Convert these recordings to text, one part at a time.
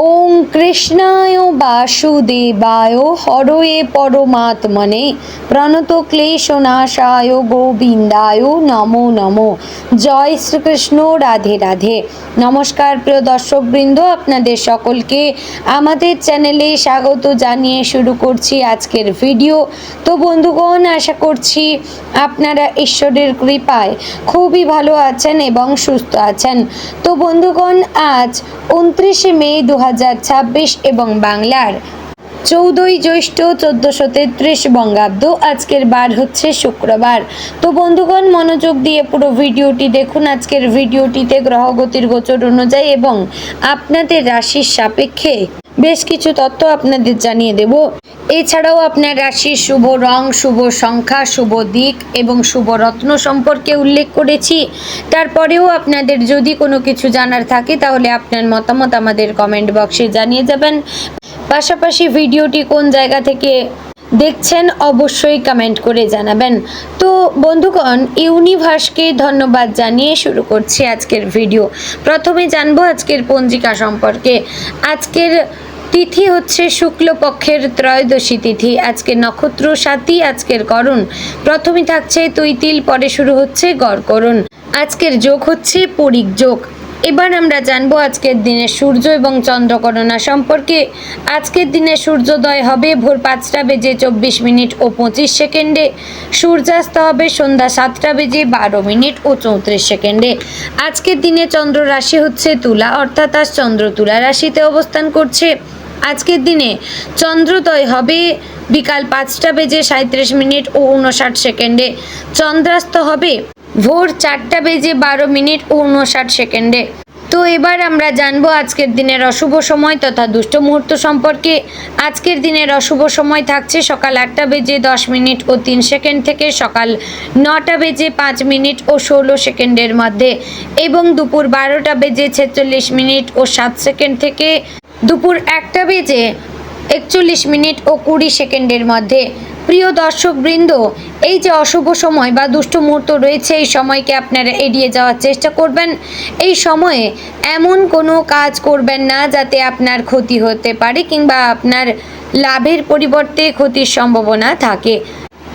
ওং কৃষ্ণায় বাসুদেবায় হরয়ে পরমাত্মনে প্রণত ক্লেশনাশায় গোবিন্দায় নমো নমো। জয় শ্রীকৃষ্ণ, রাধে রাধে। নমস্কার প্রিয় দর্শকবৃন্দ, আপনাদের সকলকে আমাদের চ্যানেলে স্বাগত জানিয়ে শুরু করছি আজকের ভিডিও। তো বন্ধুগণ, আশা করছি আপনারা ঈশ্বরের কৃপায় খুবই ভালো আছেন এবং সুস্থ আছেন। তো বন্ধুগণ, আজ 29শে মে 2026 এবং বাংলার 14ই জ্যৈষ্ঠ 1433 বঙ্গাব্দ। আজকের বার হচ্ছে শুক্রবার। তো বন্ধুগণ, মনোযোগ দিয়ে পুরো ভিডিওটি দেখুন। আজকের ভিডিওটিতে গ্রহগতির গোচর অনুযায়ী এবং আপনাদের রাশির সাপেক্ষে বেশ কিছু তথ্য আপনাদের জানিয়ে দেব। এছাড়াও আপনার রাশির শুভ রং, শুভ সংখ্যা, শুভ দিক এবং শুভ রত্ন সম্পর্কে উল্লেখ করেছি। তারপরেও আপনাদের যদি কোনো কিছু জানার থাকে তাহলে আপনার মতামত আমাদের কমেন্ট বক্সে জানিয়ে যাবেন। পাশাপাশি ভিডিওটি কোন জায়গা থেকে দেখছেন অবশ্যই কমেন্ট করে জানাবেন। তো বন্ধুগণ, ইউনিভার্সকে ধন্যবাদ জানিয়ে শুরু করছি আজকের ভিডিও। প্রথমে জানবো আজকের পঞ্জিকা সম্পর্কে। আজকের তিথি হচ্ছে শুক্লপক্ষের ত্রয়োদশী তিথি। আজকের নক্ষত্র সাথী, আজকের করণ প্রথমে থাকছে তৈতিল, পরে শুরু হচ্ছে গড়করণ। আজকের যোগ হচ্ছে পরিক যোগ। এবার আমরা জানবো আজকের দিনের সূর্য এবং চন্দ্রগণনা সম্পর্কে। আজকের দিনে সূর্যোদয় হবে ভোর 5টা বেজে 24 মিনিট ও 25 সেকেন্ডে। সূর্যাস্ত হবে সন্ধ্যা 7টা বেজে 12 মিনিট ও 34 সেকেন্ডে। আজকের দিনে চন্দ্র রাশি হচ্ছে তুলা, অর্থাৎ আজ চন্দ্র তুলা রাশিতে অবস্থান করছে। আজকের দিনে চন্দ্রোদয় হবে বিকাল 5টা বেজে 37 মিনিট ও 59 সেকেন্ডে। চন্দ্রাস্ত হবে ভোর 4টা বেজে 12 মিনিট ও 59 সেকেন্ডে। তো এবার আমরা জানবো আজকের দিনের অশুভ সময় তথা দুষ্ট মুহূর্ত সম্পর্কে। আজকের দিনের অশুভ সময় থাকছে সকাল 8টা বেজে 10 মিনিট ও 3 সেকেন্ড থেকে সকাল 9টা বেজে 5 মিনিট ও 16 সেকেন্ডের মধ্যে এবং দুপুর 12টা বেজে 46 মিনিট ও 7 সেকেন্ড থেকে দুপুর 1টা বেজে 41 মিনিট ও 20 সেকেন্ডের মধ্যে। প্রিয় দর্শকবৃন্দ, এই যে অশুভ সময় বা দুষ্ট মুহূর্ত রয়েছে, এই সময়কে আপনারা এড়িয়ে যাওয়ার চেষ্টা করবেন। এই সময়ে এমন কোনো কাজ করবেন না যাতে আপনার ক্ষতি হতে পারে কিংবা আপনার লাভের পরিবর্তে ক্ষতির সম্ভাবনা থাকে।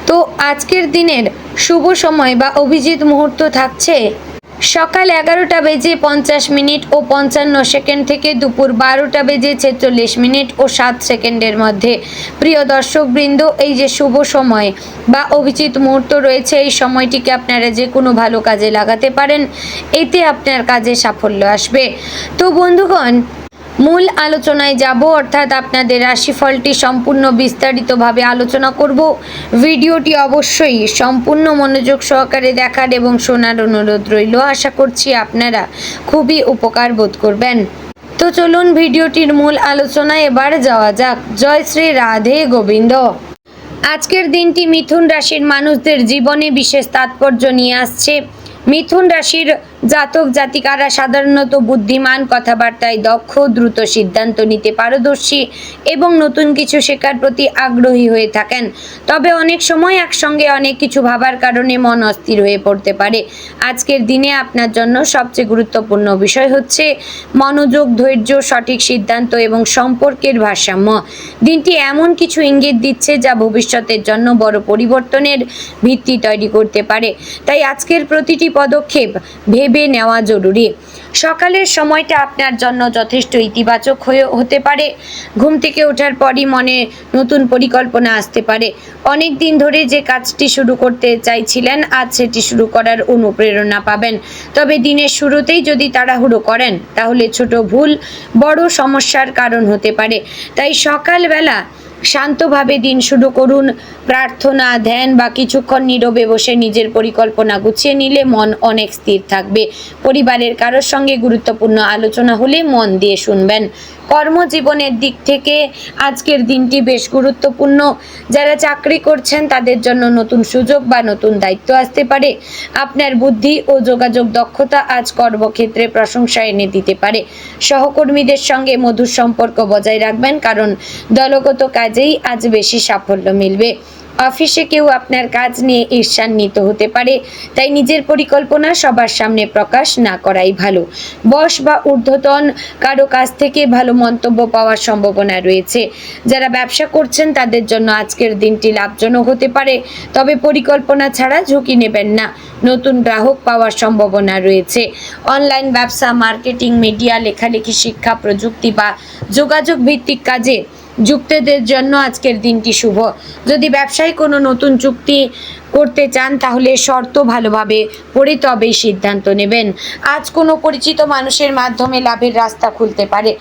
তো আজকের দিনের শুভ সময় বা অভিজিৎ মুহূর্ত থাকছে সকাল 11টা বেজে 50 মিনিট ও 55 সেকেন্ড থেকে দুপুর 12টা বেজে 46 মিনিট ও 7 সেকেন্ডের মধ্যে। প্রিয় দর্শকবৃন্দ, এই যে শুভ সময় বা অভিজিৎ মুহূর্ত রয়েছে, এই সময়টিকে আপনারা যে কোনো ভালো কাজে লাগাতে পারেন, এতে আপনার কাজে সাফল্য আসবে। তো বন্ধুগণ, মূল আলোচনায় যাব, অর্থাৎ আপনাদের রাশিফলটি সম্পূর্ণ বিস্তারিতভাবে আলোচনা করব। ভিডিওটি অবশ্যই সম্পূর্ণ মনোযোগ সহকারে দেখার এবং শোনার অনুরোধ রইল। আশা করছি আপনারা খুবই উপকার বোধ করবেন। তো চলুন ভিডিওটির মূল আলোচনায় এবার যাওয়া যাক। জয় শ্রী রাধে গোবিন্দ। আজকের দিনটি মিথুন রাশির মানুষদের জীবনে বিশেষ তাৎপর্য নিয়ে আসছে। মিথুন রাশির জাতক জাতিকারা সাধারণত বুদ্ধিমান, কথাবার্তায় দক্ষ, দ্রুত সিদ্ধান্ত নিতে পারদর্শী এবং নতুন কিছু শেখার প্রতি আগ্রহী হয়ে থাকেন। তবে অনেক সময় একসঙ্গে অনেক কিছু ভাবার কারণে মন অস্থির হয়ে পড়তে পারে। আজকের দিনে আপনার জন্য সবচেয়ে গুরুত্বপূর্ণ বিষয় হচ্ছে মনোযোগ, ধৈর্য, সঠিক সিদ্ধান্ত এবং সম্পর্কের ভারসাম্য। দিনটি এমন কিছু ইঙ্গিত দিচ্ছে যা ভবিষ্যতের জন্য বড় পরিবর্তনের ভিত্তি তৈরি করতে পারে। তাই আজকের প্রতিটি পদক্ষেপ ভেবে নেওয়া জরুরি। সকালের সময়টা আপনার জন্য যথেষ্ট ইতিবাচক হতে পারে। ঘুম থেকে ওঠার পরই মনে নতুন পরিকল্পনা আসতে পারে। অনেক দিন ধরে যে কাজটি শুরু করতে চাইছিলেন, আজ সেটি শুরু করার অনুপ্রেরণা পাবেন। তবে দিনের শুরুতেই যদি তাড়াহুড়ো করেন তাহলে ছোট ভুল বড় সমস্যার কারণ হতে পারে। তাই সকালবেলা শান্তভাবে দিন শুরু করুন। প্রার্থনা, ধ্যান বা কিছুক্ষণ নীরবে বসে নিজের পরিকল্পনা গুছিয়ে নিলে মন অনেক স্থির থাকবে। পরিবারের কারোর সঙ্গে গুরুত্বপূর্ণ আলোচনা হলে মন দিয়ে শুনবেন। কর্মজীবনের দিক থেকে আজকের দিনটি বেশ গুরুত্বপূর্ণ। যারা চাকরি করছেন তাদের জন্য নতুন সুযোগ বা নতুন দায়িত্ব আসতে পারে। আপনার বুদ্ধি ও যোগাযোগ দক্ষতা আজ কর্মক্ষেত্রে প্রশংসা এনে দিতে পারে। সহকর্মীদের সঙ্গে মধুর সম্পর্ক বজায় রাখবেন, কারণ দলগত কাজেই আজ বেশি সাফল্য মিলবে। অফিসে কেউ আপনার কাজ নিয়ে ঈর্ষান্বিত হতে পারে, তাই নিজের পরিকল্পনা সবার সামনে প্রকাশ না করাই ভালো। বস বা ঊর্ধ্বতন কারো কাছ থেকে ভালো মন্তব্য পাওয়ার সম্ভাবনা রয়েছে। যারা ব্যবসা করছেন তাদের জন্য আজকের দিনটি লাভজনক হতে পারে, তবে পরিকল্পনা ছাড়া ঝুঁকি নেবেন না। নতুন গ্রাহক পাওয়ার সম্ভাবনা রয়েছে। অনলাইন ব্যবসা, মার্কেটিং, মিডিয়া, লেখালেখি, শিক্ষা, প্রযুক্তি বা যোগাযোগ ভিত্তিক কাজে যুক্তদের জন্য আজকের দিনটি শুভ। যদি ব্যবসায় কোনো নতুন চুক্তি করতে চান তাহলে শর্ত ভালোভাবে পড়ে তবেই সিদ্ধান্ত নেবেন। আজ কোনো পরিচিত মানুষের মাধ্যমে লাভের রাস্তা খুলতে পারে।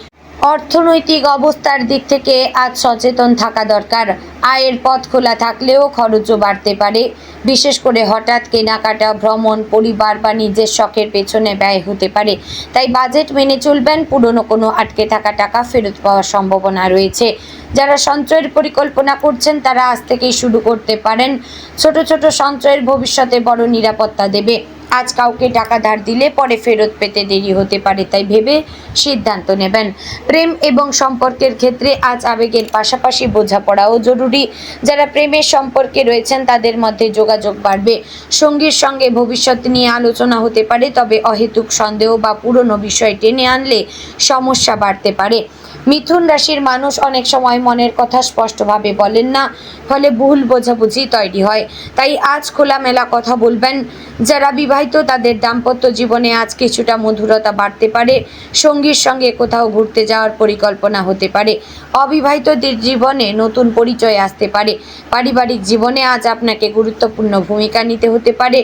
অর্থনৈতিক অবস্থার দিক থেকে আজ সচেতন থাকা দরকার। আয়ের পথ খোলা থাকলেও খরচও বাড়তে পারে। বিশেষ করে হঠাৎ কেনাকাটা, ভ্রমণ, পরিবার বা নিজের শখের পেছনে ব্যয় হতে পারে। তাই বাজেট মেনে চলবেন। পুরনো কোনো আটকে থাকা টাকা ফেরত পাওয়ার সম্ভাবনা রয়েছে। যারা সঞ্চয়ের পরিকল্পনা করছেন তারা আজ থেকেই শুরু করতে পারেন। ছোট ছোট সঞ্চয়ের ভবিষ্যতে বড় নিরাপত্তা দেবে। আজ কাউকে টাকা ধার দিলে পরে ফেরত পেতে দেরি হতে পারে, তাই ভেবে সিদ্ধান্ত নেবেন। প্রেম এবং সম্পর্কের ক্ষেত্রে আজ আবেগের পাশাপাশি বোঝাপড়াও জরুরি। যারা প্রেমের সম্পর্কে রয়েছেন তাদের মধ্যে যোগাযোগ বাড়বে। সঙ্গীর সঙ্গে ভবিষ্যৎ নিয়ে আলোচনা হতে পারে, তবে অহেতুক সন্দেহ বা পুরনো বিষয় টেনে আনলে সমস্যা বাড়তে পারে। মিথুন রাশির মানুষ অনেক সময় মনের কথা স্পষ্টভাবে বলেন না, ফলে ভুল বোঝাবুঝি তৈরি হয়। তাই আজ খোলামেলা কথা বলবেন। যারা বিবাহিত তাদের দাম্পত্য জীবনে আজ কিছুটা মধুরতা বাড়তে পারে। সঙ্গীর সঙ্গে কোথাও ঘুরতে যাওয়ার পরিকল্পনা হতে পারে। অবিবাহিতদের জীবনে নতুন পরিচয় আসতে পারে। পারিবারিক জীবনে আজ আপনাকে গুরুত্বপূর্ণ ভূমিকা নিতে হতে পারে।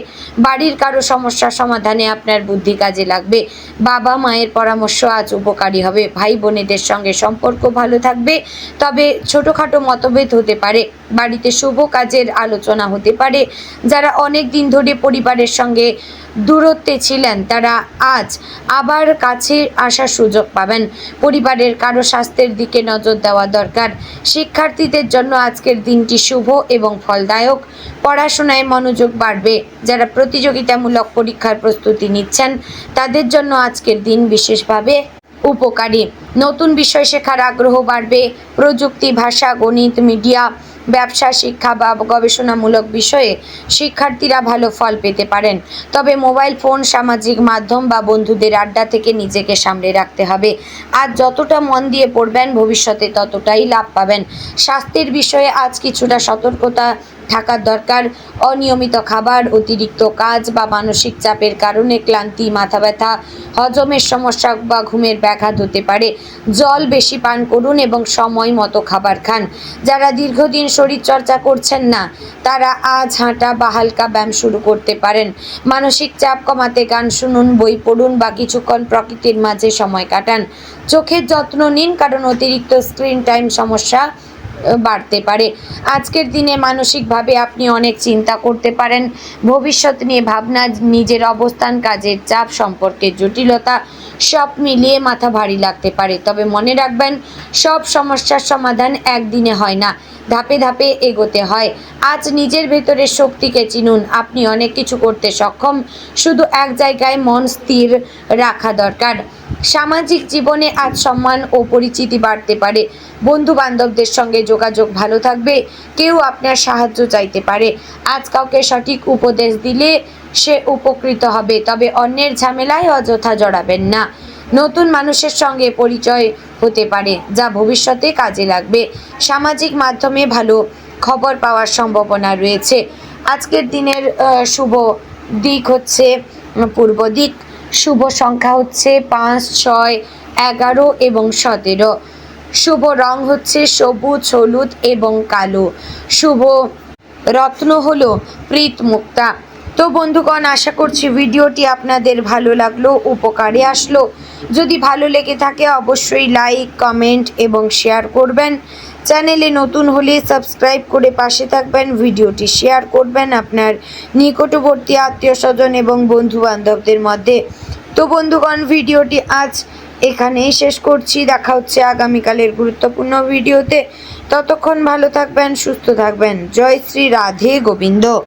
বাড়ির কারো সমস্যা সমাধানে আপনার বুদ্ধি কাজে লাগবে। বাবা মায়ের পরামর্শ আজ উপকারী হবে। ভাই বোনেদের সঙ্গে সম্পর্ক ভালো থাকবে, তবে ছোটোখাটো মতভেদ হতে পারে। বাড়িতে শুভ কাজের আলোচনা হতে পারে। যারা অনেক দিন ধরে পরিবারের সঙ্গে দূরত্বে ছিলেন তারা আজ আবার কাছে আসার সুযোগ পাবেন। পরিবারের কারো স্বাস্থ্যের দিকে নজর দেওয়া দরকার। শিক্ষার্থীদের জন্য আজকের দিনটি শুভ এবং ফলদায়ক। পড়াশোনায় মনোযোগ বাড়বে। যারা প্রতিযোগিতামূলক পরীক্ষার প্রস্তুতি নিচ্ছেন তাদের জন্য আজকের দিন বিশেষভাবে উপকারী। নতুন বিষয় শেখার আগ্রহ বাড়বে। প্রযুক্তি, ভাষা, গণিত, মিডিয়া, ব্যবসা, শিক্ষা বা গবেষণামূলক বিষয়ে শিক্ষার্থীরা ভালো ফল পেতে পারেন। তবে মোবাইল ফোন, সামাজিক মাধ্যম বা বন্ধুদের আড্ডা থেকে নিজেকে সামলে রাখতে হবে। আজ যতটা মন দিয়ে পড়বেন ভবিষ্যতে ততটাই লাভ পাবেন। স্বাস্থ্যের বিষয়ে আজ কিছুটা সতর্কতা থাকার দরকার। অনিয়মিত খাবার, অতিরিক্ত কাজ বা মানসিক চাপের কারণে ক্লান্তি, মাথা ব্যথা, হজমের সমস্যা বা ঘুমের ব্যাঘাত হতে পারে। জল বেশি পান করুন এবং সময় মতো খাবার খান। যারা দীর্ঘদিন শরীরচর্চা করছেন না তারা আজ হাঁটা বা হালকা ব্যায়াম শুরু করতে পারেন। মানসিক চাপ কমাতে গান শুনুন, বই পড়ুন বা কিছুক্ষণ প্রকৃতির মাঝে সময় কাটান। চোখের যত্ন নিন, কারণ অতিরিক্ত স্ক্রিন টাইম সমস্যা বাড়তে পারে। আজকের দিনে মানসিকভাবে আপনি অনেক চিন্তা করতে পারেন। ভবিষ্যৎ নিয়ে ভাবনা, নিজের অবস্থান, কাজের চাপ, সম্পর্কের জটিলতা সব মিলিয়ে মাথা ভারী লাগতে পারে। তবে মনে রাখবেন, সব সমস্যার সমাধান একদিনে হয় না, ধাপে ধাপে এগোতে হয়। আজ নিজের ভেতরের শক্তিকে চিনুন। আপনি অনেক কিছু করতে সক্ষম, শুধু এক জায়গায় মন স্থির রাখা দরকার। সামাজিক জীবনে আজ সম্মান ও পরিচিতি বাড়তে পারে। বন্ধু বান্ধবদের সঙ্গে যোগাযোগ ভালো থাকবে। কেউ আপনার সাহায্য চাইতে পারে। আজ কাউকে সঠিক উপদেশ দিলে সে উপকৃত হবে, তবে অন্যের ঝামেলায় অযথা জড়াবেন না। নতুন মানুষের সঙ্গে পরিচয় হতে পারে যা ভবিষ্যতে কাজে লাগবে। সামাজিক মাধ্যমে ভালো খবর পাওয়ার সম্ভাবনা রয়েছে। আজকের দিনের শুভ দিক হচ্ছে পূর্ব দিক। শুভ সংখ্যা হচ্ছে 5, 6, 11 এবং 17। শুভ রং হচ্ছে সবুজ, হলুদ এবং কালো। শুভ রত্ন হলো প্রীত মুক্তা। তো বন্ধুগণ, আশা করছি ভিডিওটি আপনাদের ভালো লাগলো, উপকারে আসলো। যদি ভালো লেগে থাকে অবশ্যই লাইক, কমেন্ট এবং শেয়ার করবেন। চ্যানেলে নতুন হলে সাবস্ক্রাইব করে পাশে থাকবেন। ভিডিওটি শেয়ার করবেন আপনার নিকটবর্তী আত্মীয় স্বজন এবং বন্ধু বান্ধবদের মধ্যে। তো বন্ধুগণ, ভিডিওটি আজ এখানেই শেষ করছি। দেখা হচ্ছে আগামীকালের গুরুত্বপূর্ণ ভিডিওতে। ততক্ষণ ভালো থাকবেন, সুস্থ থাকবেন। জয় শ্রী রাধে গোবিন্দ।